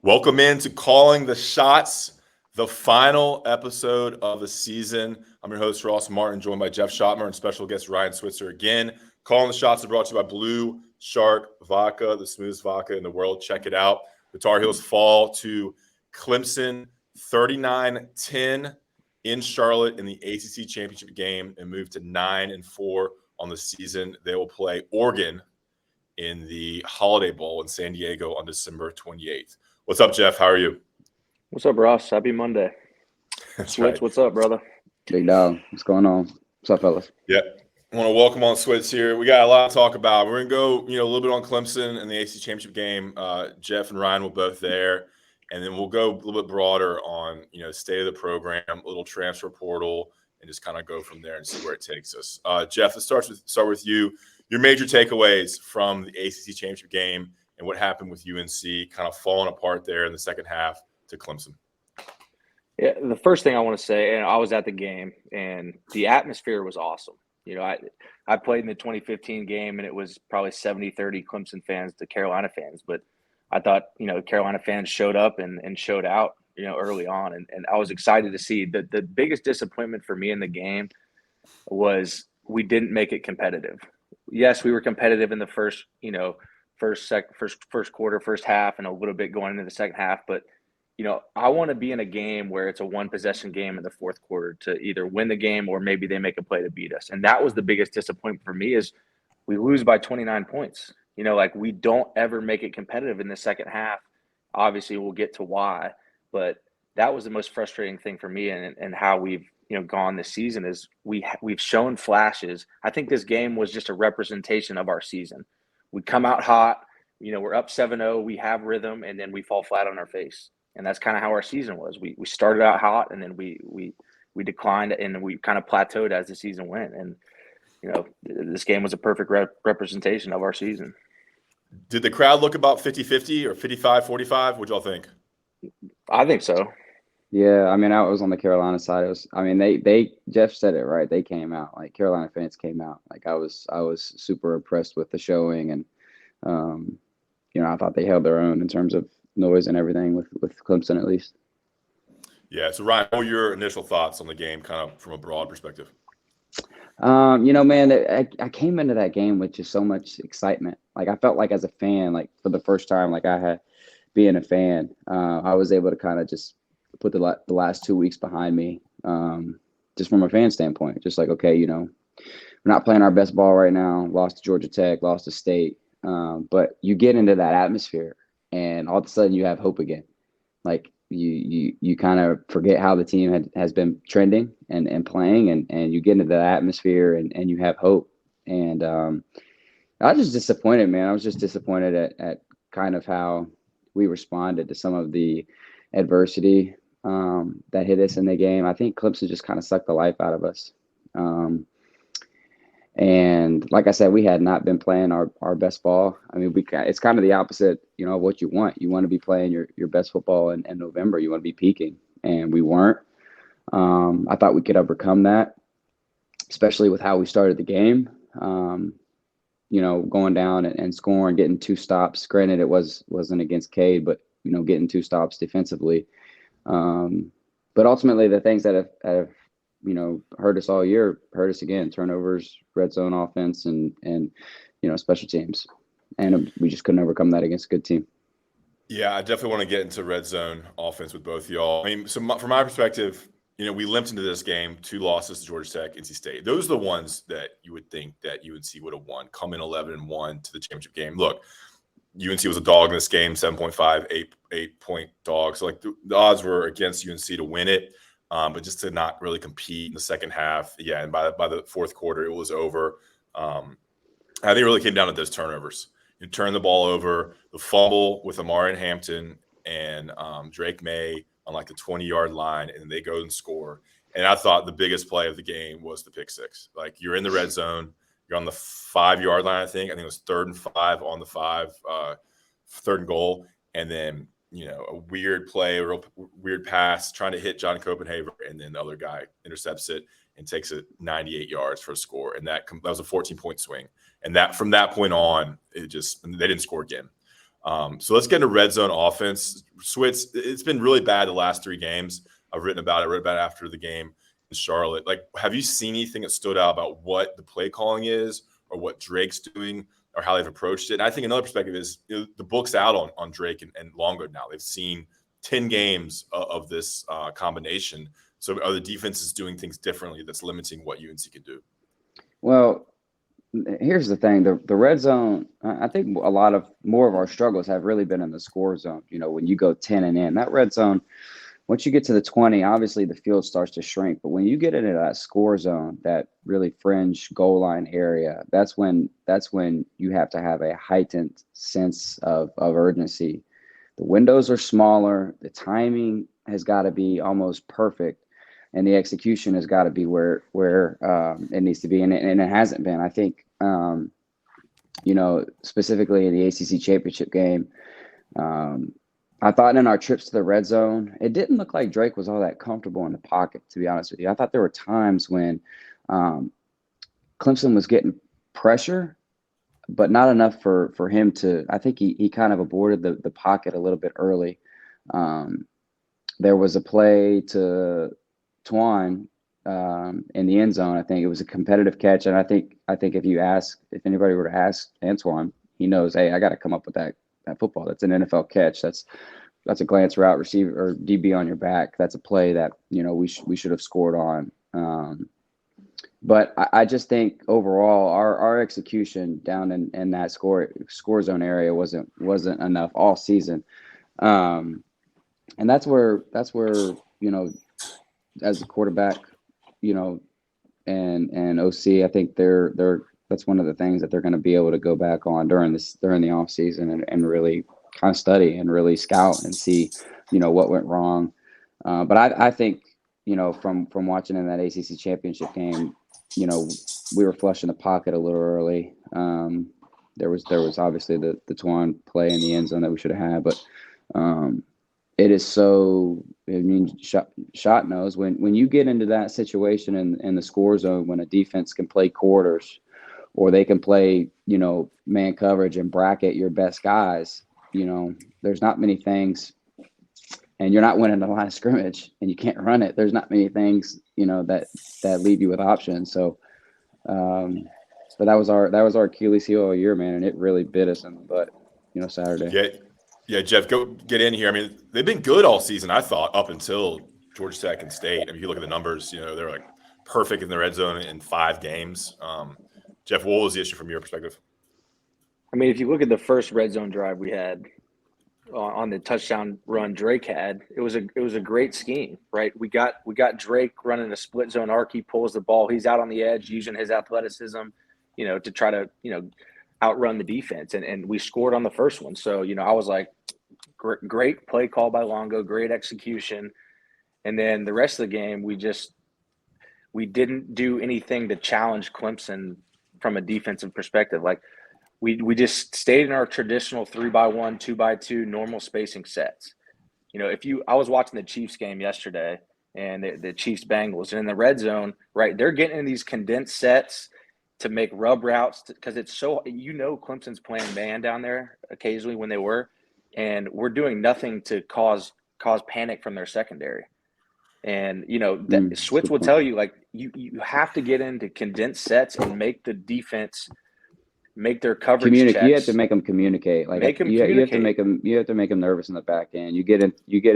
Welcome into Calling the Shots, the final episode of the season. I'm your host, Ross Martin, joined by Jeff Schoettmer and special guest Ryan Switzer. Again, Calling the Shots is brought to you by Blue Shark Vodka, the smoothest vodka in the world. Check it out. The Tar Heels fall to Clemson 39-10 in Charlotte in the ACC Championship game and move to 9-4 on the season. They will play Oregon in the Holiday Bowl in San Diego on December 28th. What's up, Jeff? How are you? What's up, Ross? Happy Monday. That's Switz, right. what's up, brother? Big dog. What's going on? What's up, fellas? Yep. I want to welcome on Switz here. We got a lot to talk about. We're going to go, a little bit on Clemson and the ACC Championship game. Jeff and Ryan will both there. And then we'll go a little bit broader on, state of the program, a little transfer portal, and just kind of go from there and see where it takes us. Jeff, let's start with you. Your major takeaways from the ACC Championship game and what happened with UNC kind of falling apart there in the second half to Clemson. Yeah, the first thing I want to say, and I was at the game, and the atmosphere was awesome. I played in the 2015 game, and it was probably 70-30 Clemson fans to Carolina fans. But I thought, Carolina fans showed up and showed out, early on. And I was excited to see. The biggest disappointment for me in the game was we didn't make it competitive. Yes, we were competitive in the first quarter, first half, and a little bit going into the second half. But, I want to be in a game where it's a one-possession game in the fourth quarter to either win the game or maybe they make a play to beat us. And that was the biggest disappointment for me is we lose by 29 points. We don't ever make it competitive in the second half. Obviously, we'll get to why. But that was the most frustrating thing for me and how we've gone this season is we've shown flashes. I think this game was just a representation of our season. We come out hot, we're up 7-0, we have rhythm, and then we fall flat on our face. And that's kind of how our season was. We started out hot, and then we declined, and we kind of plateaued as the season went. And, this game was a perfect representation of our season. Did the crowd look about 50-50 or 55-45? What'd y'all think? I think so. Yeah, I was on the Carolina side. They Jeff said it right. They came out, like Carolina fans came out. Like I was super impressed with the showing, and I thought they held their own in terms of noise and everything with Clemson at least. Yeah. So Ryan, what were your initial thoughts on the game, kind of from a broad perspective? Man, I came into that game with just so much excitement. Like I felt like as a fan, like for the first time, like I had being a fan, I was able to kind of just put the last 2 weeks behind me, just from a fan standpoint. Just like, okay, we're not playing our best ball right now. Lost to Georgia Tech, lost to State, but you get into that atmosphere, and all of a sudden you have hope again. Like you kind of forget how the team has been trending and playing, and you get into that atmosphere and you have hope. And I was just disappointed, man. I was just disappointed at kind of how we responded to some of the adversity that hit us in the game. I think Clemson just kind of sucked the life out of us. And like I said, we had not been playing our best ball. It's kind of the opposite, of what you want. You want to be playing your best football in November. You want to be peaking, and we weren't. I thought we could overcome that, especially with how we started the game. Going down and scoring, getting 2 stops. Granted, it wasn't against Cade, but getting 2 stops defensively. But ultimately, the things that have hurt us all year, hurt us again. Turnovers, red zone offense, and special teams. And we just couldn't overcome that against a good team. Yeah, I definitely want to get into red zone offense with both of y'all. From my perspective, we limped into this game, 2 losses to Georgia Tech, NC State. Those are the ones that you would think that UNC would have won, come in 11-1 to the championship game. Look, UNC was a dog in this game, 7.5, 8-point dog. So, the odds were against UNC to win it. But just to not really compete in the second half, yeah. And by the fourth quarter, it was over. I think it really came down to those turnovers. You turn the ball over, the fumble with Amari and Hampton and Drake May on the 20-yard line, and they go and score. And I thought the biggest play of the game was the pick six. You're in the red zone, you're on the 5-yard line. I think it was 3rd and 5 on the 5, 3rd and goal, and then. A weird play, a real weird pass, trying to hit John Copenhaver, and then the other guy intercepts it and takes it 98 yards for a score. And that was a 14-point swing. And that from that point on, they didn't score again. So let's get into red zone offense. Switz, it's been really bad the last 3 games. I've written about it. I wrote about it after the game in Charlotte. Like, have you seen anything that stood out about what the play calling is, or what Drake's doing, or how they've approached it? And I think another perspective is, the book's out on Drake and Longo now. They've seen 10 games of this combination. So are the defenses doing things differently that's limiting what UNC can do? Well, here's the thing: the red zone. I think more of our struggles have really been in the score zone. When you go 10 and in that red zone, once you get to the 20, obviously the field starts to shrink. But when you get into that score zone, that really fringe goal line area, that's when you have to have a heightened sense of urgency. The windows are smaller. The timing has got to be almost perfect, and the execution has got to be where it needs to be, and it hasn't been. I think, specifically in the ACC Championship game, I thought in our trips to the red zone, it didn't look like Drake was all that comfortable in the pocket, to be honest with you. I thought there were times when Clemson was getting pressure, but not enough for him to. I think he kind of aborted the pocket a little bit early. There was a play to Twan in the end zone. I think it was a competitive catch, and I think if anybody were to ask Antoine, he knows, hey, I got to come up with that football. That's an NFL catch. That's a glance route receiver or DB on your back. That's a play that we should have scored on. But I just think overall our execution down in that score zone area wasn't enough all season. And that's where as a quarterback, and OC, I think that's one of the things that they're going to be able to go back on during the off season and really kind of study and really scout and see, what went wrong. But I think, from watching in that ACC Championship game, we were flushing the pocket a little early. There was obviously the Twan play in the end zone that we should have had, but it is so. Shot knows when you get into that situation in the score zone, when a defense can play quarters, or they can play, man coverage and bracket your best guys. There's not many things, and you're not winning the line of scrimmage, and you can't run it. There's not many things, that leave you with options. So, but that was our Achilles heel all year, man, and it really bit us in the butt, Saturday. Yeah, Jeff, go get in here. I mean, they've been good all season, I thought, up until Georgia Tech and State. I mean, if you look at the numbers, they're like perfect in the red zone in 5 games. Jeff, what was the issue from your perspective? I mean, if you look at the first red zone drive we had on the touchdown run Drake had, it was a great scheme, right? We got Drake running a split zone arc. He pulls the ball. He's out on the edge using his athleticism, to try to, outrun the defense. And we scored on the first one. So, I was like, great play call by Longo, great execution. And then the rest of the game, we didn't do anything to challenge Clemson from a defensive perspective. Like we just stayed in our traditional 3x1, 2x2 normal spacing sets. I was watching the Chiefs game yesterday and the Chiefs Bengals, and in the red zone, right, they're getting in these condensed sets to make rub routes because it's so, Clemson's playing man down there occasionally when they were, and we're doing nothing to cause panic from their secondary. And, Switz will tell you, like, you have to get into condensed sets and make the defense make their coverage checks. You have to make them communicate. Like, you have to make them nervous in the back end. You get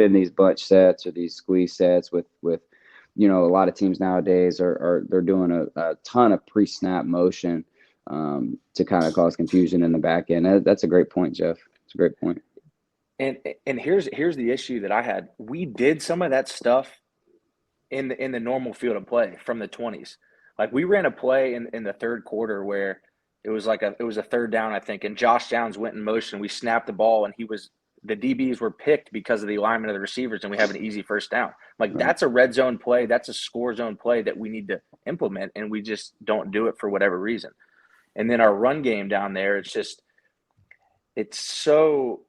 in these bunch sets or these squeeze sets with a lot of teams nowadays they're doing a ton of pre-snap motion to kind of cause confusion in the back end. That's a great point, Jeff. It's a great point. And here's the issue that I had. We did some of that stuff in the normal field of play from the 20s. Like, we ran a play in the third quarter where it was a third down, I think, and Josh Downs went in motion. We snapped the ball, and the DBs were picked because of the alignment of the receivers, and we have an easy first down. Like, right. That's a red zone play. That's a score zone play that we need to implement, and we just don't do it for whatever reason. And then our run game down there, it's so,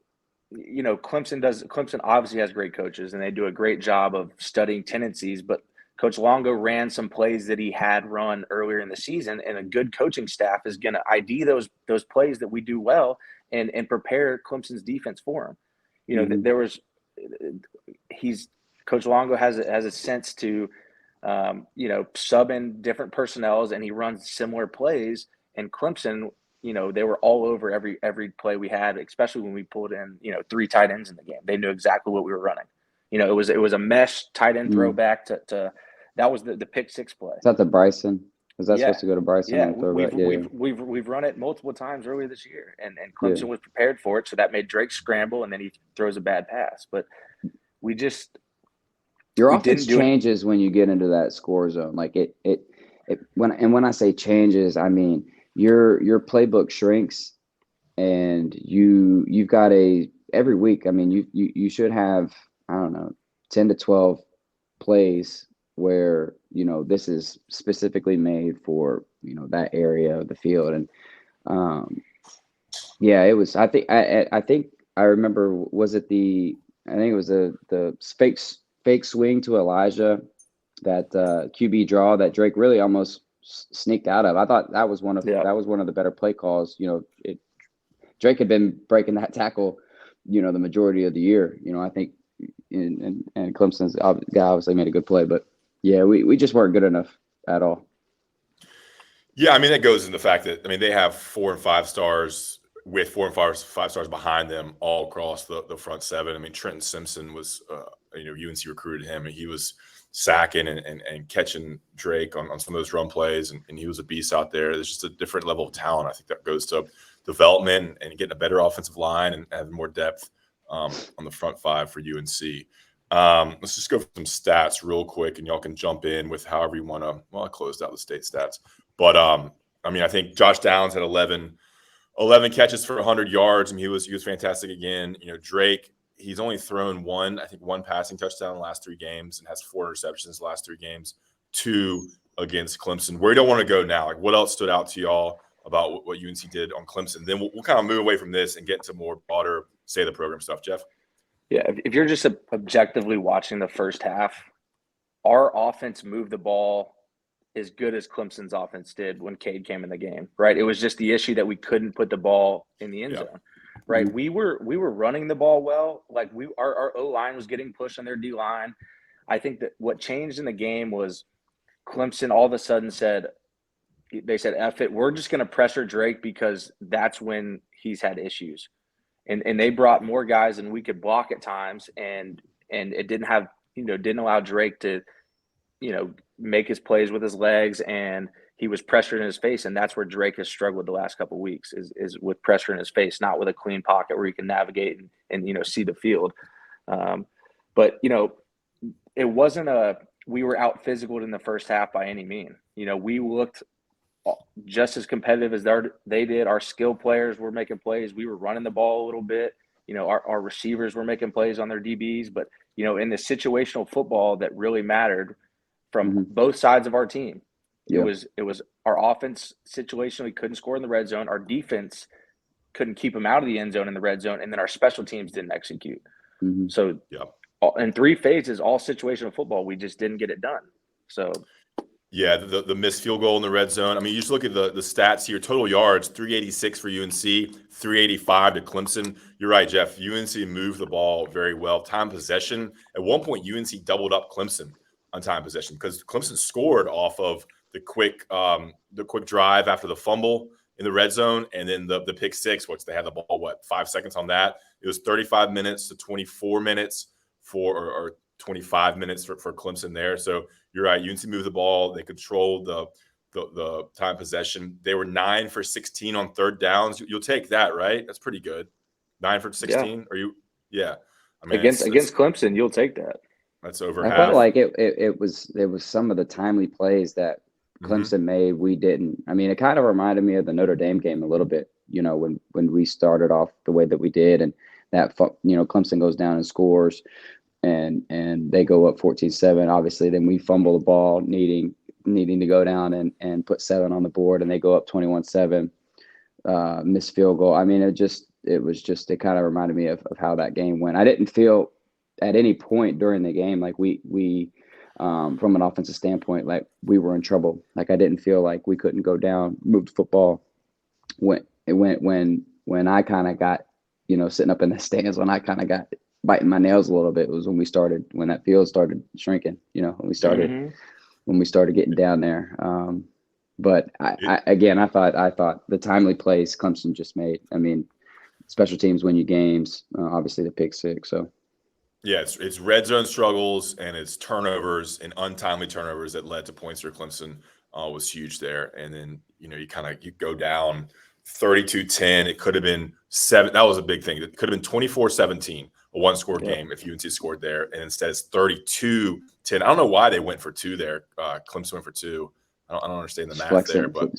Clemson obviously has great coaches, and they do a great job of studying tendencies, but Coach Longo ran some plays that he had run earlier in the season, and a good coaching staff is going to ID those plays that we do well and prepare Clemson's defense for him. You know, there was Coach Longo has a sense to you know, sub in different personnels, and he runs similar plays. And Clemson, you know, they were all over every play we had, especially when we pulled in, you know, 3 tight ends in the game. They knew exactly what we were running. You know, it was a mesh tight end throwback to that was the pick 6 play. Is that the Bryson? Was that supposed to go to Bryson? Yeah, On the we've run it multiple times earlier this year, and Clemson was prepared for it, so that made Drake scramble, and then he throws a bad pass. But your offense changes when you get into that score zone. Like when I say changes, I mean your playbook shrinks, and you've got every week. I mean you should have, I don't know, 10 to 12 plays where, you know, this is specifically made for, you know, that area of the field. And it was, I think I remember, was it I think it was the fake swing to Elijah, that QB draw that Drake really almost sneaked out of. I thought that was one of the better play calls. You know, Drake had been breaking that tackle, you know, the majority of the year. You know, I think and Clemson's guy obviously made a good play, but yeah, we just weren't good enough at all. Yeah, I mean, that goes into the fact that, I mean, they have 4 and 5 stars with 4 and 5 stars behind them all across the front 7. I mean, Trenton Simpson was, you know, UNC recruited him, and he was sacking and catching Drake on some of those run plays, and he was a beast out there. There's just a different level of talent. I think that goes to development and getting a better offensive line and having more depth on the front 5 for UNC. Let's just go for some stats real quick, and y'all can jump in with however you want to. Well, I closed out the state stats, but I mean, I think Josh Downs had 11 catches for 100 yards. I mean, he was fantastic again. You know, Drake, he's only thrown one passing touchdown in the last 3 games, and has 4 interceptions the last 3 games, 2 against Clemson. Where do you want to go now? Like, what else stood out to y'all about what UNC did on Clemson? Then we'll kind of move away from this and get into more broader state of the program stuff. Jeff? Yeah, if you're just objectively watching the first half, our offense moved the ball as good as Clemson's offense did when Cade came in the game, right? It was just the issue that we couldn't put the ball in the end zone, right? We were running the ball well. Like our O-line was getting pushed on their D-line. I think that what changed in the game was Clemson all of a sudden said, F it, we're just going to pressure Drake because that's when he's had issues. And they brought more guys than we could block at times, and it didn't allow Drake to, you know, make his plays with his legs, and he was pressured in his face, and that's where Drake has struggled the last couple of weeks is with pressure in his face, not with a clean pocket where he can navigate and you know, see the field. But you know, it wasn't we were out physical in the first half by any mean. You know, we looked just as competitive as they did. Our skill players were making plays. We were running the ball a little bit. You know, our receivers were making plays on their DBs. But, you know, in the situational football that really mattered from both sides of our team, it was our offense situationally couldn't score in the red zone. Our defense couldn't keep them out of the end zone in the red zone. And then our special teams didn't execute. So in 3 phases, all situational football, we just didn't get it done. So – yeah, the missed field goal in the red zone. I mean, you just look at the stats here. Total yards, 386 for UNC, 385 to Clemson. You're right, Jeff. UNC moved the ball very well. Time possession. At one point, UNC doubled up Clemson on time possession because Clemson scored off of the quick drive after the fumble in the red zone, and then the pick 6, which they had the ball, 5 seconds on that. It was 35 minutes to 24 minutes or 25 minutes for Clemson there. So you're right. UNC moved the ball. They controlled the time possession. They were 9 for 16 on third downs. You'll take that, right? That's pretty good. 9 for 16. Are you? Yeah. I mean, against Clemson, you'll take that. That's over half. I felt like it was some of the timely plays that Clemson made. We didn't. I mean, it kind of reminded me of the Notre Dame game a little bit. You know, when we started off the way that we did, and that, you know, Clemson goes down and scores. And they go up 14-7. Obviously, then we fumble the ball, needing to go down and put 7 on the board, and they go up 21-7, missed field goal. I mean, it kind of reminded me of how that game went. I didn't feel at any point during the game like we from an offensive standpoint, like we were in trouble. Like I didn't feel like we couldn't go down, move the football when when I kind of got, sitting up in the stands, when I kind of got biting my nails a little bit, was when that field started shrinking, when we started getting down there. But I thought the timely plays Clemson just made. I mean, special teams win you games. Obviously, the pick six. So yeah, it's red zone struggles and it's turnovers and untimely turnovers that led to points for Clemson. Was huge there, and then you go down 32-10. It could have been 7. That was a big thing. It could have been 24-17, a one-score game if UNC scored there, and instead it's 32-10. I don't know why they went for 2 there. Clemson went for 2. I don't understand the math there, but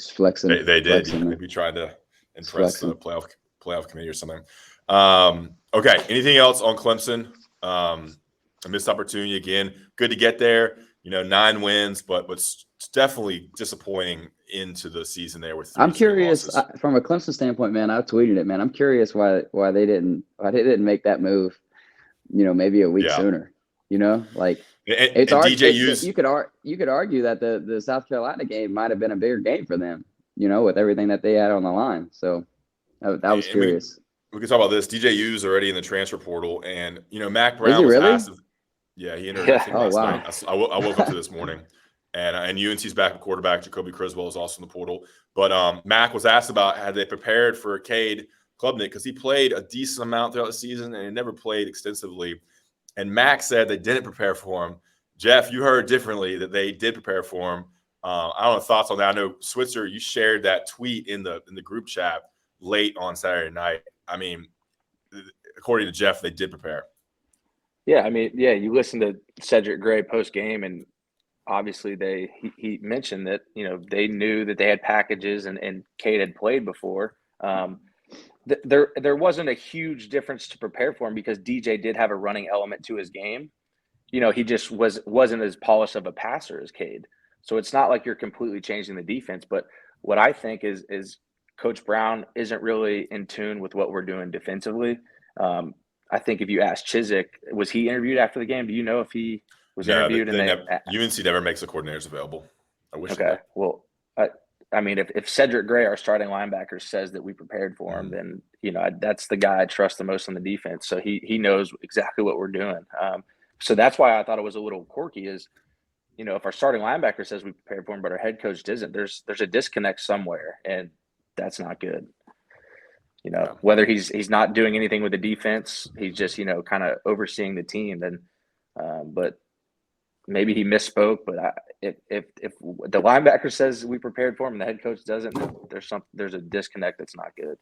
they did. Maybe trying to impress the playoff committee or something. Okay, anything else on Clemson? A missed opportunity again. Good to get there. 9 wins, but it's definitely disappointing into the season there with 3 I'm curious losses. from a Clemson standpoint, man. I tweeted it, man. I'm curious why they didn't make that move. Maybe a week sooner. Like it's hard. You could argue that the South Carolina game might have been a bigger game for them. With everything that they had on the line. So that was curious. We can talk about this. DJ U's already in the transfer portal, and Mac Brown Is he was really? asked. Yeah, he entered last wow. night. I woke up to this morning, and UNC's backup quarterback Jacoby Criswell is also in the portal. But Mac was asked about had they prepared for Cade Klubnik because he played a decent amount throughout the season and he never played extensively. And Mac said they didn't prepare for him. Jeff, you heard differently that they did prepare for him. I don't know thoughts on that. I know Switzer, you shared that tweet in the group chat late on Saturday night. I mean, according to Jeff, they did prepare. Yeah, I mean, you listen to Cedric Gray post game, and obviously he mentioned that they knew that they had packages and Cade had played before. There wasn't a huge difference to prepare for him because DJ did have a running element to his game. He just wasn't as polished of a passer as Cade. So it's not like you're completely changing the defense. But what I think is Coach Brown isn't really in tune with what we're doing defensively. I think if you ask Chizik, was he interviewed after the game? Do you know if he was interviewed? UNC never makes the coordinators available. I wish. Okay. Well, I mean, if Cedric Gray, our starting linebacker, says that we prepared for him, then that's the guy I trust the most on the defense. So he knows exactly what we're doing. So that's why I thought it was a little quirky. Is if our starting linebacker says we prepared for him, but our head coach doesn't, there's a disconnect somewhere, and that's not good. Whether he's not doing anything with the defense, he's just kind of overseeing the team. Then, but maybe he misspoke. But if the linebacker says we prepared for him and the head coach doesn't, then there's a disconnect that's not good.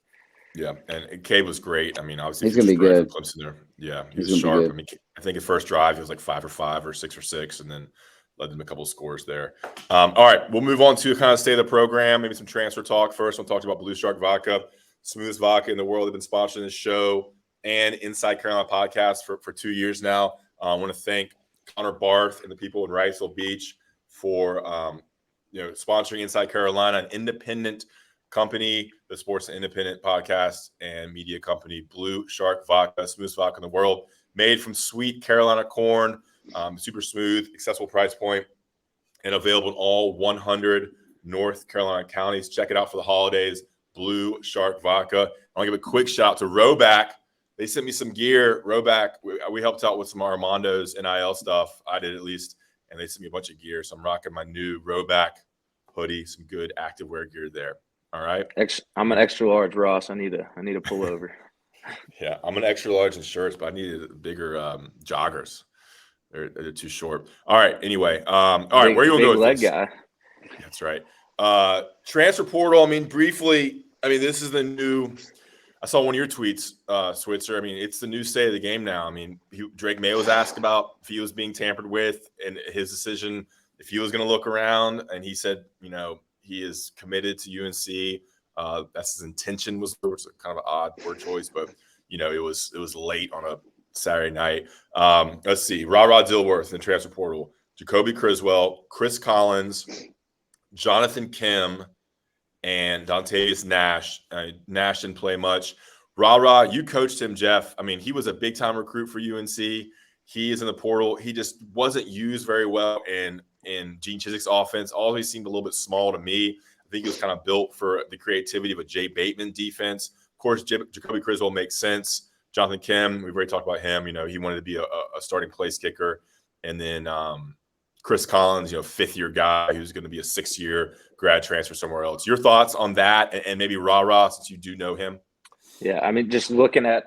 Yeah, and Cade was great. I mean, obviously he's gonna be good. Clemson there. Yeah, he was sharp. I mean, I think his first drive he was like 5 for 5 or 6 for 6, and then led them a couple of scores there. All right, we'll move on to kind of stay of the program. Maybe some transfer talk first. We'll talk about Blue Shark Vodka, smoothest vodka in the world. They've been sponsoring this show and Inside Carolina podcast for 2 years now. I want to thank Connor Barth and the people in Wrightsville Beach for sponsoring Inside Carolina, an independent company, the sports and independent podcast and media company. Blue Shark Vodka, smoothest vodka in the world, made from sweet Carolina corn, super smooth, accessible price point, and available in all 100 North Carolina counties. Check it out for the holidays. Blue Shark Vodka. I want to give a quick shout out to Roback. They sent me some gear. Roback, we helped out with some Armando's NIL stuff. I did at least, and they sent me a bunch of gear. So I'm rocking my new Roback hoodie, some good activewear gear there. All right. I'm an extra large, Ross. I need a pullover. Yeah, I'm an extra large in shirts, but I needed bigger joggers. They're too short. All right. Anyway, all right. Where are you going to go with leg this? Guy. That's right. Transfer portal. I mean, briefly. I mean, this is the new. I saw one of your tweets, Switzer. I mean, it's the new state of the game now. I mean, Drake May was asked about if he was being tampered with and his decision, if he was going to look around, and he said, he is committed to UNC. That's his intention. Was kind of an odd word choice, but it was late on a Saturday night. Let's see. Ra Dilworth in the transfer portal. Jacoby Criswell, Chris Collins, Jonathan Kim, and Dontavius Nash. Nash didn't play much. Ra, you coached him, Jeff. I mean, he was a big-time recruit for UNC. He is in the portal. He just wasn't used very well in Gene Chizik's offense. Always seemed a little bit small to me. I think he was kind of built for the creativity of a Jay Bateman defense. Of course, Jacoby Criswell makes sense. Jonathan Kim, we've already talked about him. He wanted to be a starting place kicker. And then Chris Collins, fifth-year guy who's going to be a sixth-year grad transfer somewhere else. Your thoughts on that, and maybe Ra, since you do know him? Yeah, I mean, just looking at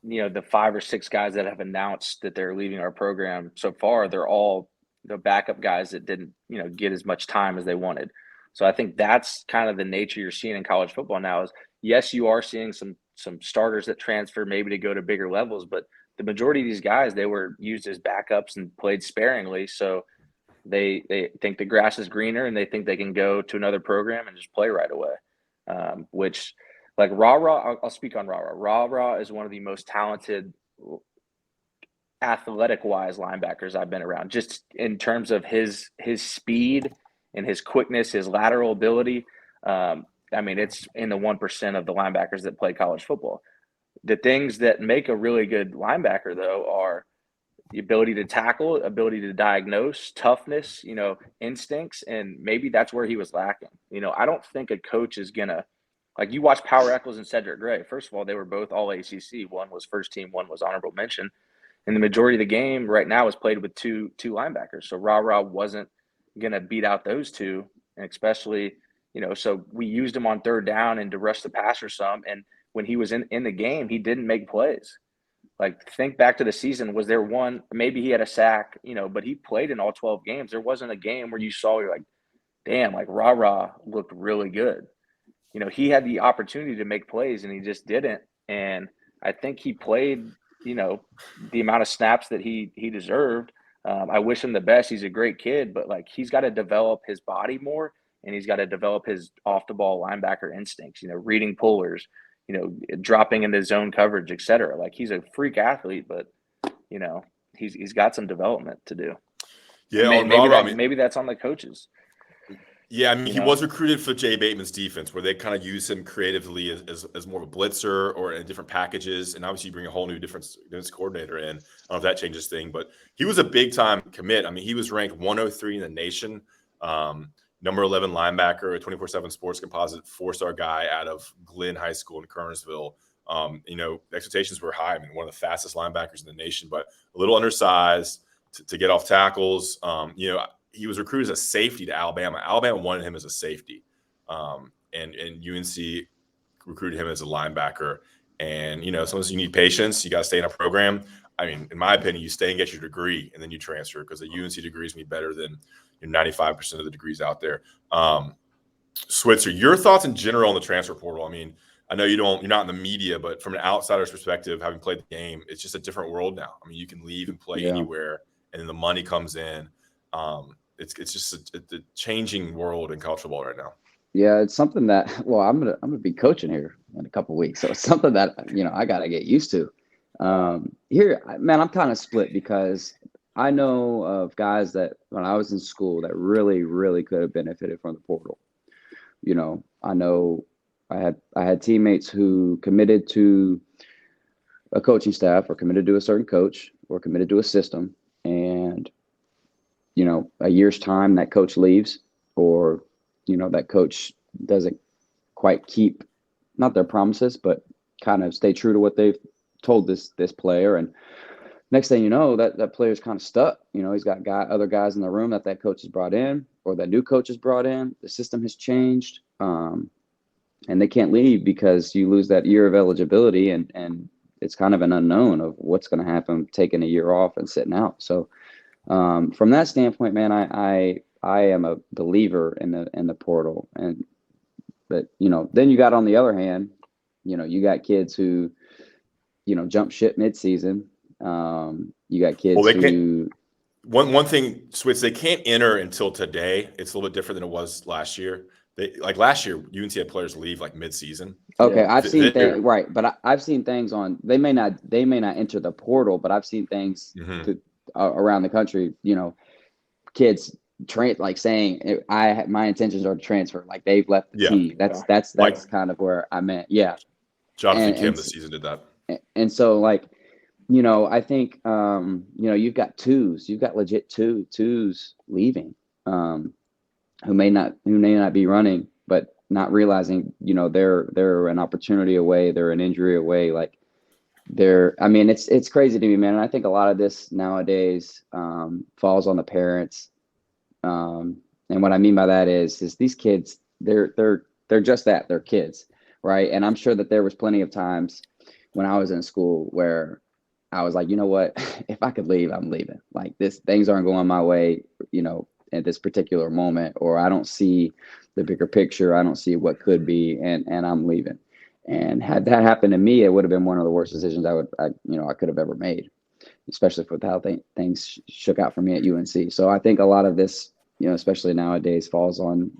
the 5 or 6 guys that have announced that they're leaving our program so far, they're all the backup guys that didn't get as much time as they wanted. So I think that's kind of the nature you're seeing in college football now. Is yes, you are seeing some starters that transfer maybe to go to bigger levels, but the majority of these guys, they were used as backups and played sparingly. So they think the grass is greener and they think they can go to another program and just play right away. Which, like I'll speak on Ra is one of the most talented athletic-wise linebackers I've been around, just in terms of his speed and his quickness, his lateral ability. I mean, it's in the 1% of the linebackers that play college football. The things that make a really good linebacker, though, are the ability to tackle, ability to diagnose, toughness, instincts, and maybe that's where he was lacking. I don't think a coach is going to – like you watch Power Echols and Cedric Gray. First of all, they were both all ACC. One was first team, one was honorable mention. And the majority of the game right now is played with two linebackers. So Ra wasn't going to beat out those two, and especially – so we used him on third down and to rush the passer some. And when he was in the game, he didn't make plays. Like, think back to the season. Was there one, maybe he had a sack, but he played in all 12 games. There wasn't a game where you're like, damn, like Ra looked really good. He had the opportunity to make plays and he just didn't. And I think he played, the amount of snaps that he deserved. I wish him the best. He's a great kid, but like, he's got to develop his body more. And he's got to develop his off-the-ball linebacker instincts, reading pullers, dropping into zone coverage, et cetera. Like, he's a freak athlete, but, he's got some development to do. Yeah, maybe that's on the coaches. Yeah, I mean, he was recruited for Jay Bateman's defense, where they kind of use him creatively as more of a blitzer or in different packages. And obviously, you bring a whole new defense coordinator in. I don't know if that changes things, but he was a big-time commit. I mean, he was ranked 103 in the nation. Number 11 linebacker, a 24/7 Sports composite, 4-star guy out of Glenn High School in Kernersville. Expectations were high. I mean, one of the fastest linebackers in the nation, but a little undersized to get off tackles. He was recruited as a safety to Alabama. Alabama wanted him as a safety, and UNC recruited him as a linebacker. And sometimes you need patience. You got to stay in a program. I mean, in my opinion, you stay and get your degree, and then you transfer, because the UNC degree is going to be better than 95% of the degrees out there. Switzer, your thoughts in general on the transfer portal? I mean, I know you're not in the media, but from an outsider's perspective, having played the game, it's just a different world now. I mean, you can leave and play anywhere, and then the money comes in. It's just a changing world in college football right now. Yeah, it's something that I'm gonna be coaching here in a couple of weeks, so it's something that I gotta get used to. Here, man, I'm kind of split, because I know of guys that when I was in school that really, really could have benefited from the portal. I know I had teammates who committed to a coaching staff, or committed to a certain coach, or committed to a system, and a year's time that coach leaves, or that coach doesn't quite keep not their promises, but kind of stay true to what they've told this player. And next thing you know, that player's kind of stuck. He's got other guys in the room that coach has brought in, or that new coach has brought in. The system has changed, and they can't leave because you lose that year of eligibility, and it's kind of an unknown of what's going to happen taking a year off and sitting out. So from that standpoint, man, I am a believer in the portal. And but then you got, on the other hand, you got kids who jump ship midseason. You got kids who one thing, Switz, they can't enter until today. It's a little bit different than it was last year. Last year, UNC had players leave like midseason. Okay, yeah. I've seen things, right, but I've seen things on. They may not enter the portal, but I've seen things around the country. Kids saying my intentions are to transfer. Like, they've left the team. That's kind of where I meant. Yeah, Jonathan Kim this season did that. And so, I think, you've got you've got legit twos leaving, who may not be running, but not realizing, they're an opportunity away, they're an injury away. Like it's crazy to me, man. And I think a lot of this nowadays falls on the parents. And what I mean by that is these kids, they're just that, they're kids, right? And I'm sure that there was plenty of times when I was in school where I was like, you know what, if I could leave, I'm leaving. Like things aren't going my way, at this particular moment, or I don't see the bigger picture. I don't see what could be, and I'm leaving. And had that happened to me, it would have been one of the worst decisions I could have ever made, especially with how things shook out for me at UNC. So I think a lot of this, especially nowadays, falls on,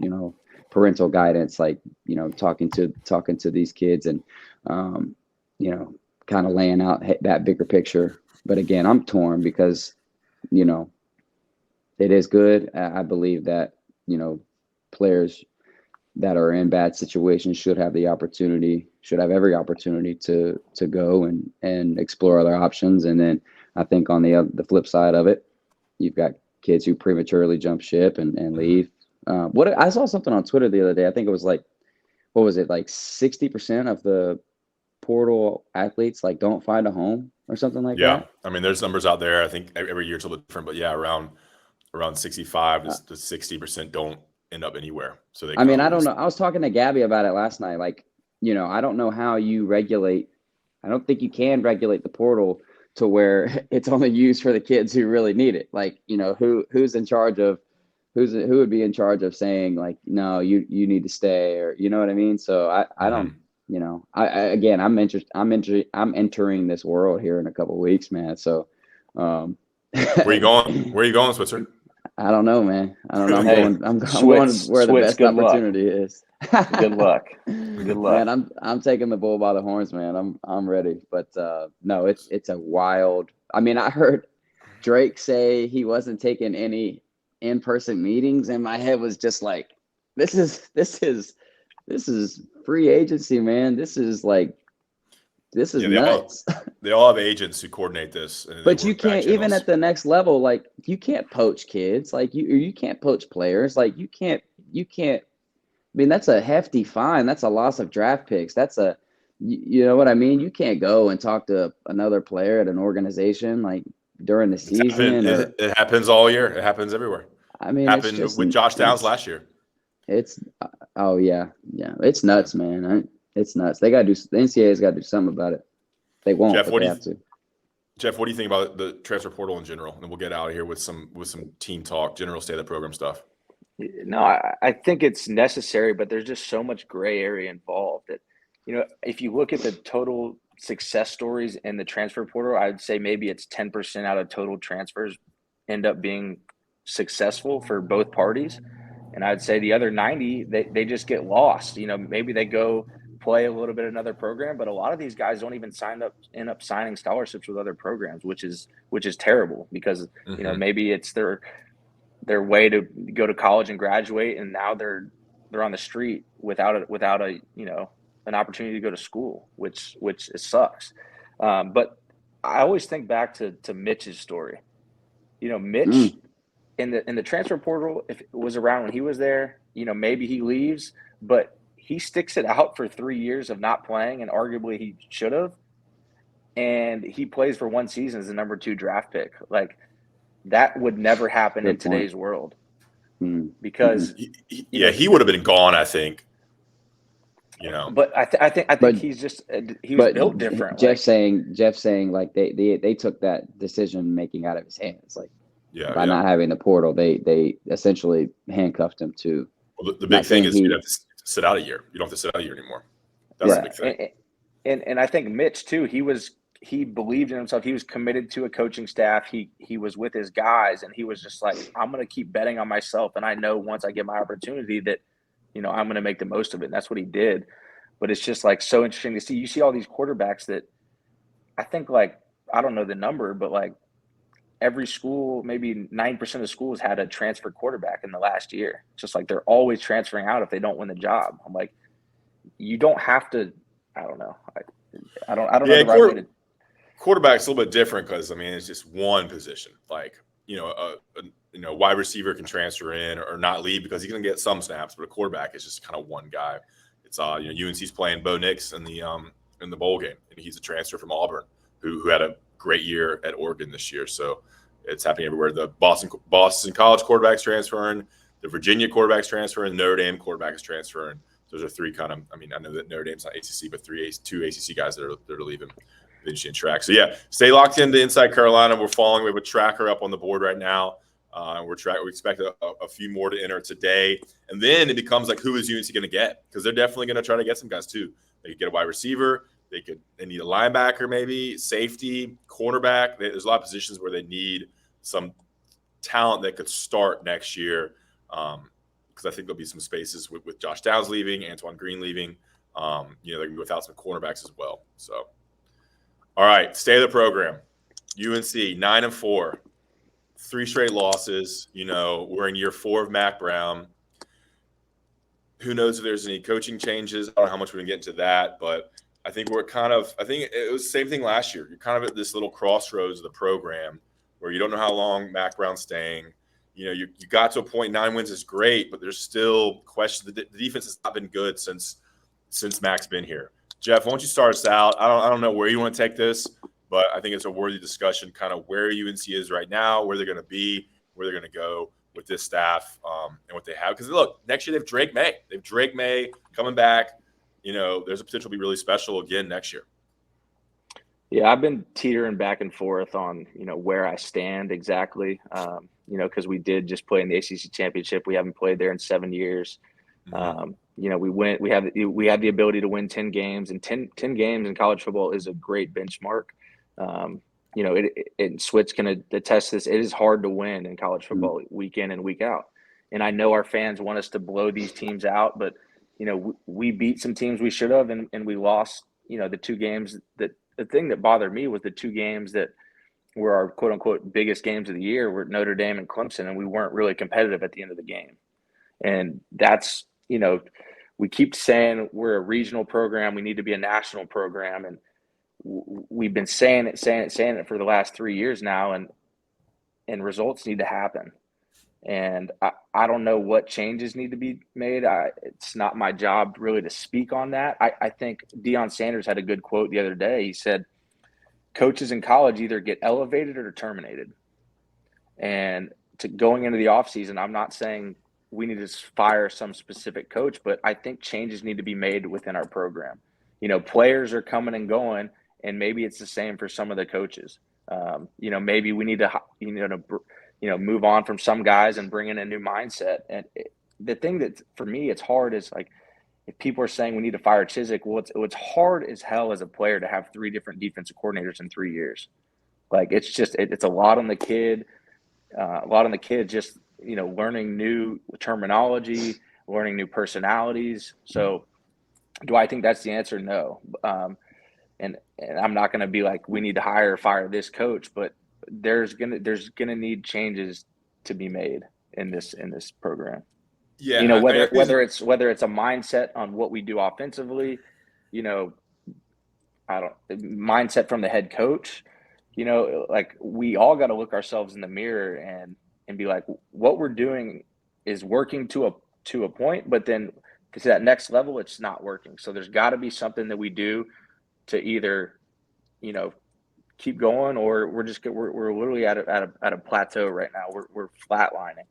parental guidance, like, talking to these kids and, kind of laying out that bigger picture. But again, I'm torn because, it is good. I believe that, players that are in bad situations should have every opportunity to go and explore other options. And then I think on the flip side of it, you've got kids who prematurely jump ship and leave. What I saw something on Twitter the other day. I think it was like, what was it, like 60% of the portal athletes like don't find a home or something like that? Yeah, I mean, there's numbers out there. I think every year it's a little different, but yeah, around 65 to 60% don't end up anywhere. So they. I mean, I don't know. I was talking to Gabby about it last night. Like, I don't know how you regulate. I don't think you can regulate the portal to where it's only used for the kids who really need it. Like, who's in charge of who would be in charge of saying like, no, you need to stay, or you know what I mean? So I don't. Again, I'm entering this world here in a couple of weeks, man. So, where are you going? Where are you going, Switzer? I don't know, man. I don't know. I'm Switz, going where the best good opportunity is. Good luck. Good luck. Man, I'm taking the bull by the horns, man. I'm ready. But no, it's a wild. I mean, I heard Drake say he wasn't taking any in-person meetings, and my head was just like, this is free agency, man. This is nuts. They all have agents who coordinate this. But you can't, even at the next level, like you can't poach kids, like you can't poach players, like you can't. I mean, that's a hefty fine. That's a loss of draft picks. You know what I mean? You can't go and talk to another player at an organization like during the season. It happens all year. It happens everywhere. I mean, it happened with Josh Downs last year. It's it's nuts, man. It's nuts. They got to do. The NCAA's got to do something about it. They won't. Jeff, but they have to. Jeff, what do you think about the transfer portal in general? And we'll get out of here with some team talk, general state of the program stuff. No, I think it's necessary, but there's just so much gray area involved that, if you look at the total success stories in the transfer portal, I'd say maybe it's 10% out of total transfers end up being successful for both parties. And I'd say the other 90, they just get lost. Maybe they go play a little bit in another program, but a lot of these guys don't even end up signing scholarships with other programs, which is terrible because, maybe it's their way to go to college and graduate, and now they're on the street without a an opportunity to go to school, which it sucks. But I always think back to Mitch's story. Mitch in the transfer portal, if it was around when he was there, maybe he leaves, but he sticks it out for 3 years of not playing, and arguably he should have. And he plays for one season as the number 2 draft pick. Like, that would never happen in today's world, because he would have been gone, I think. But I think he's just he was built different. Jeff saying like they took that decision making out of his hands, like by not having the portal, they essentially handcuffed him to. Well, the big thing is you have to sit out a year. You don't have to sit out a year anymore. That's the big thing. And I think Mitch too. He believed in himself. He was committed to a coaching staff. He was with his guys, and he was just like, I'm going to keep betting on myself. And I know once I get my opportunity that, I'm going to make the most of it. And that's what he did. But it's just like so interesting to see. You see all these quarterbacks that I think, like, I don't know the number, but like every school, maybe 9% of schools had a transfer quarterback in the last year. Just like they're always transferring out if they don't win the job. I'm like, you don't have to. I don't know. I don't know the right way to. Quarterback's a little bit different because, I mean, it's just one position. Like, wide receiver can transfer in or not leave because he's going to get some snaps, but a quarterback is just kind of one guy. It's UNC's playing Bo Nix in the bowl game, and he's a transfer from Auburn who had a great year at Oregon this year. So it's happening everywhere. The Boston College quarterbacks transferring, the Virginia quarterbacks transferring, the Notre Dame quarterback is transferring. Those are three kind of. I mean, I know that Notre Dame's not ACC, but two ACC guys that are leaving. Interesting track. So yeah, stay locked into Inside Carolina. We're following. We have a tracker up on the board right now. We expect a few more to enter today, and then it becomes like, who is UNC going to get? Because they're definitely going to try to get some guys too. They could get a wide receiver. They need a linebacker, maybe safety, cornerback. There's a lot of positions where they need some talent that could start next year. Because I think there'll be some spaces with Josh Downs leaving, Antoine Green leaving. They're going to be without some cornerbacks as well. So. All right, stay of the program. UNC 9-4, 3 straight losses. We're in year 4 of Mac Brown. Who knows if there's any coaching changes? I don't know how much we can get into that, but I think I think it was the same thing last year. You're kind of at this little crossroads of the program where you don't know how long Mac Brown's staying. You got to a point, 9 wins is great, but there's still questions. The defense has not been good since Mac's been here. Jeff, why don't you start us out? I don't know where you want to take this, but I think it's a worthy discussion, kind of where UNC is right now, where they're going to be, where they're going to go with this staff, and what they have. Because look, next year they have Drake May. They have Drake May coming back. There's a potential to be really special again next year. Yeah, I've been teetering back and forth on where I stand exactly. Because we did just play in the ACC Championship. We haven't played there in 7 years. Mm-hmm. We have the ability to win 10 games, and 10 games in college football is a great benchmark. And Switz can attest to this. It is hard to win in college football week in and week out. And I know our fans want us to blow these teams out, but we beat some teams we should have, and we lost. The 2 games that the thing that bothered me was the 2 games that were our quote unquote biggest games of the year were Notre Dame and Clemson, and we weren't really competitive at the end of the game. And that's we keep saying we're a regional program. We need to be a national program. And we've been saying it for the last 3 years now, and results need to happen. And I don't know what changes need to be made. It's not my job really to speak on that. I think Deion Sanders had a good quote the other day. He said, coaches in college either get elevated or terminated. And going into the offseason, I'm not saying we need to fire some specific coach, but I think changes need to be made within our program. Players are coming and going, and maybe it's the same for some of the coaches. Maybe we need to, move on from some guys and bring in a new mindset. And the thing that for me, it's hard is like, if people are saying we need to fire Chizik, well, it's hard as hell as a player to have 3 different defensive coordinators in 3 years. Like, it's a lot on the kid, just, learning new terminology, learning new personalities. So do I think that's the answer? No. And I'm not going to be like, we need to hire or fire this coach, but there's going to need changes to be made in this program. Yeah. Whether it's a mindset on what we do offensively, mindset from the head coach, like we all got to look ourselves in the mirror and be like, what we're doing is working to a point, but then to that next level, it's not working. So there's got to be something that we do to either, keep going, or we're literally at a plateau right now. We're flatlining.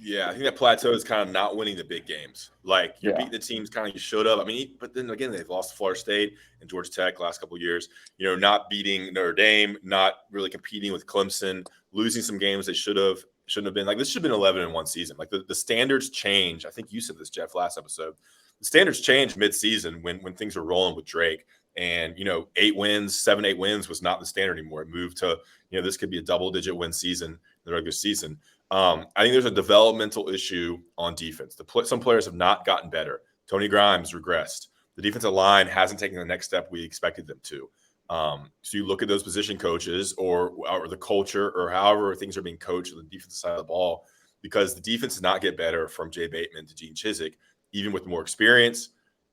Yeah, I think that plateau is kind of not winning the big games. Like you're beating the teams kind of you showed up. I mean, but then again, they've lost to Florida State and Georgia Tech last couple of years. Not beating Notre Dame, not really competing with Clemson, losing some games they shouldn't have been. Like this should have been 11-1 season. Like the standards change. I think you said this, Jeff, last episode. The standards changed mid-season when things were rolling with Drake. And 8 wins, 7-8 wins was not the standard anymore. It moved to this could be a double-digit win season in the regular season. I think there's a developmental issue on defense. Some players have not gotten better. Tony Grimes regressed. The defensive line hasn't taken the next step we expected them to. So you look at those position coaches or the culture or however things are being coached on the defensive side of the ball, because the defense does not get better from Jay Bateman to Gene Chizik, even with more experience,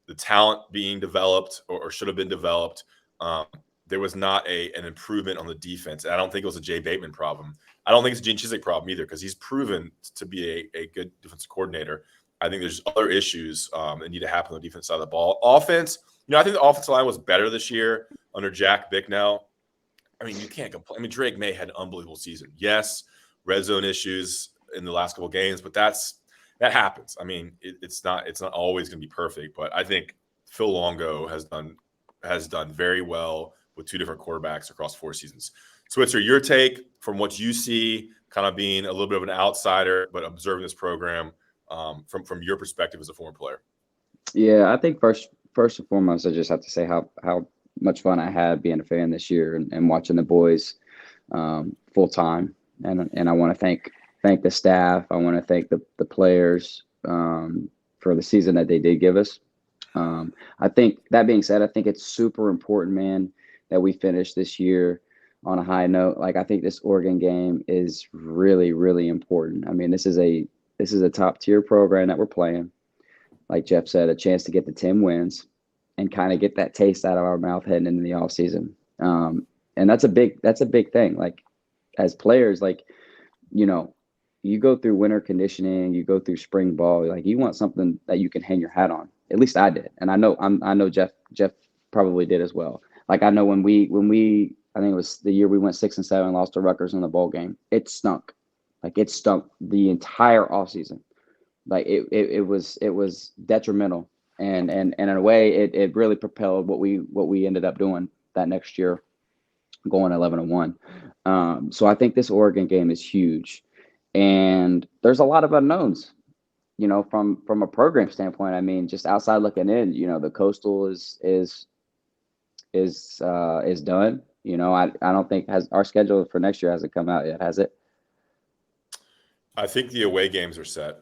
the talent being developed or should have been developed. there was not an improvement on the defense. And I don't think it was a Jay Bateman problem. I don't think it's a Gene Chizik problem either, because he's proven to be a good defensive coordinator. I think there's other issues that need to happen on the defense side of the ball. Offense, I think the offensive line was better this year under Jack Bicknell. I mean, you can't complain. I mean, Drake May had an unbelievable season. Yes, red zone issues in the last couple of games, but that happens. I mean, it's not always going to be perfect, but I think Phil Longo has done very well with two different quarterbacks across 4 seasons. Switzer, your take from what you see, kind of being a little bit of an outsider, but observing this program from your perspective as a former player. Yeah, I think first and foremost, I just have to say how much fun I had being a fan this year and watching the boys full time. And I want to thank the staff. I want to thank the players for the season that they did give us. I think that being said, I think it's super important, man, that we finish this year on a high note. Like, I think this Oregon game is really, really important. I mean, this is a top tier program that we're playing. Like Jeff said, a chance to get the 10 wins and kind of get that taste out of our mouth heading into the off season. And that's a big thing. Like, as players, like, you go through winter conditioning, you go through spring ball, like, you want something that you can hang your hat on. At least I did. And I know Jeff probably did as well. Like, I know when we I think it was the year we went 6-7, lost to Rutgers in the bowl game, it stunk. Like, it stunk the entire offseason. Like, it was detrimental. And in a way, it really propelled what we ended up doing that next year, going 11-1. So I think this Oregon game is huge. And there's a lot of unknowns, from a program standpoint. I mean, just outside looking in, the Coastal is done. I don't think our schedule for next year hasn't come out yet, has it? I think the away games are set.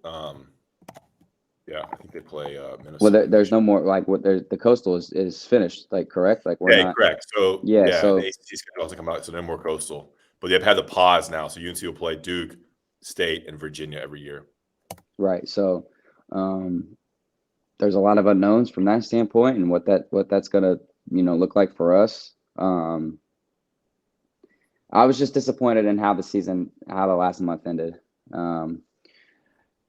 Yeah, I think they play Minnesota. Well, there's no more, like, the Coastal is finished, like, correct? Like, we're not. Correct. So so the ACC schedule hasn't come out, so no more Coastal. But they've had the pause now, so UNC will play Duke, State, and Virginia every year. Right. So there's a lot of unknowns from that standpoint, and what that's gonna look like for us. I was just disappointed in how the last month ended.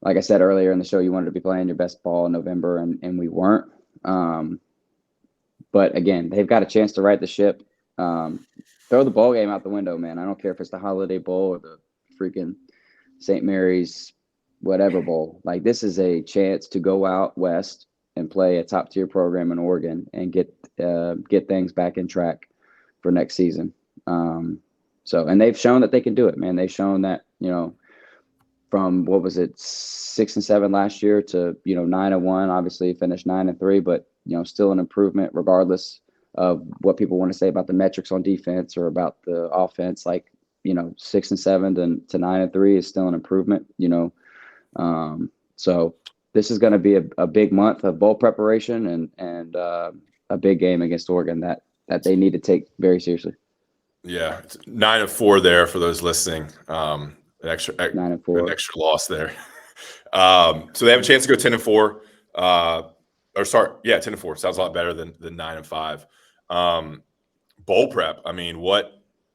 Like I said earlier in the show, you wanted to be playing your best ball in November, and we weren't. But again, they've got a chance to right the ship. Throw the bowl game out the window, man. I don't care if it's the Holiday Bowl or the freaking St. Mary's whatever bowl. Like, this is a chance to go out west and play a top tier program in Oregon and get things back in track for next season. And they've shown that they can do it, man. They've shown that, from what was it, 6-7 last year to 9-1. Obviously finished 9-3, but still an improvement regardless of what people want to say about the metrics on defense or about the offense. Like, 6-7 to 9-3 is still an improvement. So this is going to be a big month of bowl preparation and a big game against Oregon that they need to take very seriously. Yeah, it's 9-4 there for those listening. An extra 9-4, an extra loss there. So they have a chance to go 10-4. 10-4 sounds a lot better than 9-5. Bowl prep. I mean,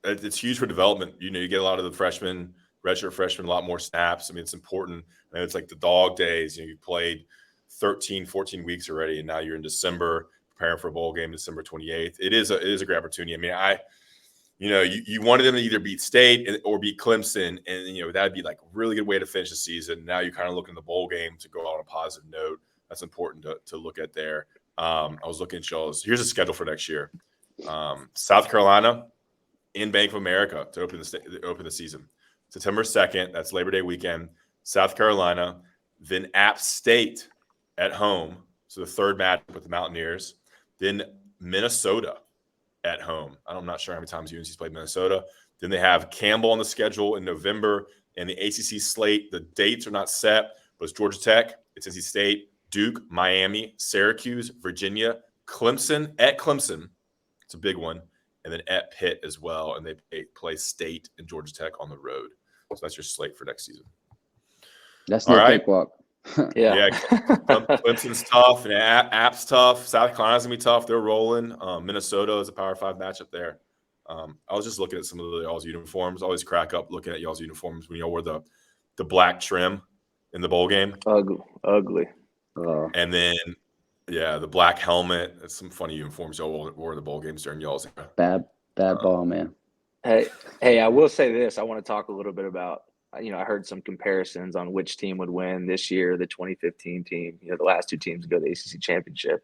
it's huge for development. You get a lot of the redshirt freshmen, a lot more snaps. I mean, it's important. I mean, it's like the dog days. You played 13, 14 weeks already, and now you're in December preparing for a bowl game, December 28th. It is a great opportunity. I mean, you wanted them to either beat State or beat Clemson, and that'd be like a really good way to finish the season. Now you're kind of looking at the bowl game to go out on a positive note. That's important to look at there. I was looking at y'all's. Here's a schedule for next year. South Carolina in Bank of America to open the season. September 2nd, that's Labor Day weekend. South Carolina, then App State at home. So the third match with the Mountaineers. Then Minnesota at home. I'm not sure how many times UNC's played Minnesota. Then they have Campbell on the schedule in November, and the ACC slate. The dates are not set, but it's Georgia Tech, it's NC State, Duke, Miami, Syracuse, Virginia, Clemson at Clemson. It's a big one. And then at Pitt as well. And they play State and Georgia Tech on the road. So that's your slate for next season. That's no cakewalk. Yeah. Clemson's tough, and App's tough. South Carolina's gonna be tough. They're rolling. Minnesota is a Power 5 matchup there. I was just looking at some of y'all's uniforms. I always crack up looking at y'all's uniforms when y'all wore the black trim in the bowl game. Ugly. And then, the black helmet. That's some funny uniforms y'all wore in the bowl games during y'all's era. Bad ball, man. Hey, I will say this. I want to talk a little bit about, I heard some comparisons on which team would win this year, the 2015 team, the last two teams to go to the ACC Championship.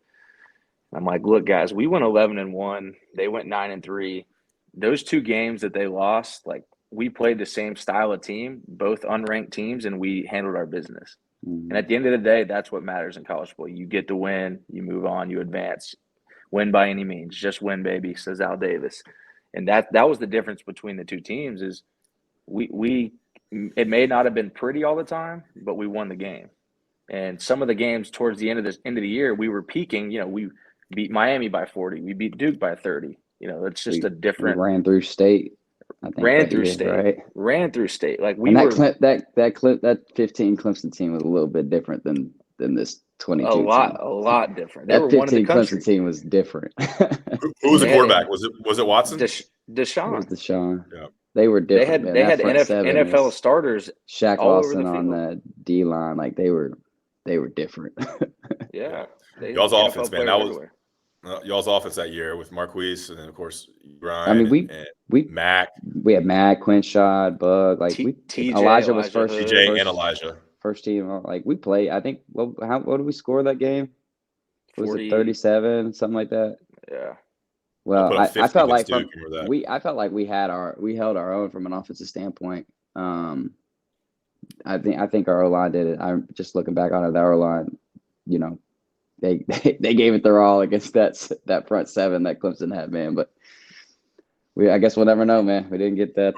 I'm like, look, guys, we went 11-1. They went 9-3. Those two games that they lost, like, we played the same style of team, both unranked teams, and we handled our business. And at the end of the day, that's what matters in college football. You get to win, you move on, you advance. Win by any means. Just win, baby, says Al Davis. And that was the difference between the two teams is we it may not have been pretty all the time, but we won the game. And some of the games towards the end of the year, we were peaking. We beat Miami by 40. We beat Duke by 30. It's just a different. We ran through state. I think ran through state. Right? Ran through state. Like that 15 Clemson team was a little bit different than this 22 team. A lot different. They That were 15 one of the Clemson team was different. Who was the quarterback? Was it Watson? Deshaun. It was Deshaun. Yeah. They were different. They had NFL starters. Shaq all Lawson over the on the D line. Like they were different. Yeah. Y'all's offense, man. That was y'all's offense that year with Marquise and then of course Ryan. I mean, we Mac. We had Mac, Quinshot, Bug. Like Elijah was first. TJ and Elijah. First team. Like we played. I think what did we score that game? Was 40, it 37, something like that? Yeah. Well, I felt like I felt like we held our own from an offensive standpoint. I think our O-line did it. I'm just looking back on it. Our O-line, they gave it their all against that front seven that Clemson had, man. But I guess we'll never know, man. We didn't get that.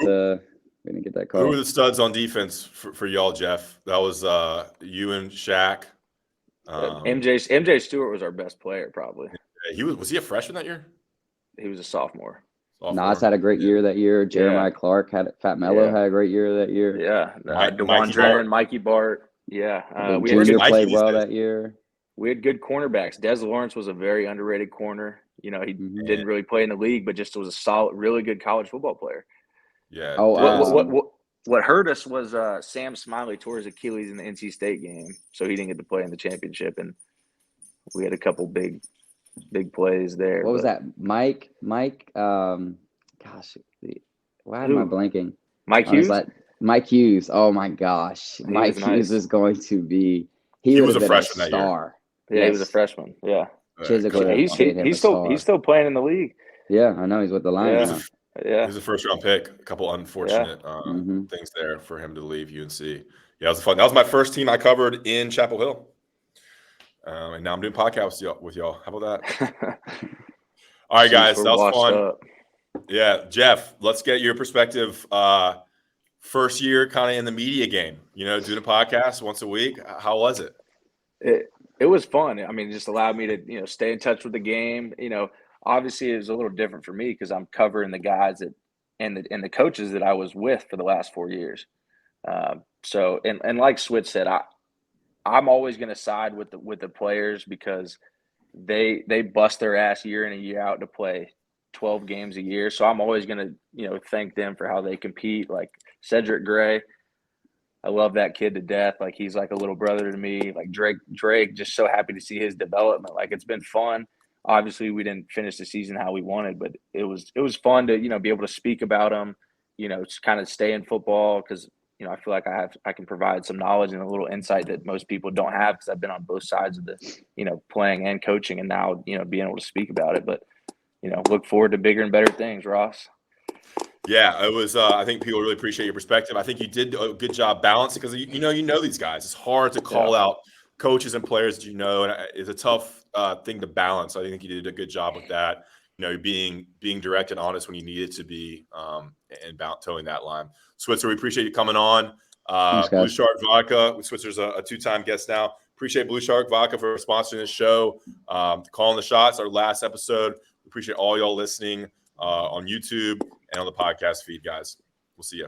We didn't get that call. Who were the studs on defense for y'all, Jeff? That was you and Shaq. MJ Stewart was our best player, probably. Was he a freshman that year? He was a sophomore. Nas had a great year that year. Jeremiah Clark Fat Mello had a great year that year. Yeah. DeJuan Drennan, Mikey Bart. Yeah. We played well that year. We had good cornerbacks. Des Lawrence was a very underrated corner. He didn't really play in the league, but just was a solid, really good college football player. Yeah. What hurt us was Sam Smiley tore his Achilles in the NC State game, so he didn't get to play in the championship, and we had a couple big plays there. What was that? Mike, gosh, why am I blanking? Mike Hughes? Mike Hughes. Oh my gosh. Mike Hughes is going to be he was a freshman that year. Yeah, he was a freshman. Yeah. He's still playing in the league. Yeah, I know he's with the Lions. Yeah. He was a first round pick. A couple unfortunate things there for him to leave UNC. Yeah, it was fun. That was my first team I covered in Chapel Hill. And now I'm doing podcasts with y'all. How about that? All right, guys. That was fun. Up. Yeah, Jeff, let's get your perspective. First year kind of in the media game, doing a podcast once a week. How was it? It was fun. I mean, it just allowed me to, stay in touch with the game. Obviously it was a little different for me because I'm covering the guys and the coaches that I was with for the last 4 years. So like Switz said, I'm always going to side with the players because they bust their ass year in and year out to play 12 games a year. So I'm always going to, thank them for how they compete. Like Cedric Gray, I love that kid to death. Like he's like a little brother to me. Like Drake, just so happy to see his development. Like it's been fun. Obviously we didn't finish the season how we wanted, but it was fun to, be able to speak about them, just kind of stay in football. Cause I feel like I can provide some knowledge and a little insight that most people don't have because I've been on both sides of the, playing and coaching and now, being able to speak about it. But, look forward to bigger and better things, Ross. Yeah, it was. I think people really appreciate your perspective. I think you did a good job balancing because you know these guys. It's hard to call out coaches and players that and it's a tough thing to balance. I think you did a good job with that. Being direct and honest when you needed to be, and towing that line. Switzer, we appreciate you coming on. Thanks, Blue Shark Vodka. Switzer's a 2-time guest now. Appreciate Blue Shark Vodka for sponsoring this show. Calling the Shots, our last episode. We appreciate all y'all listening on YouTube and on the podcast feed, guys. We'll see you.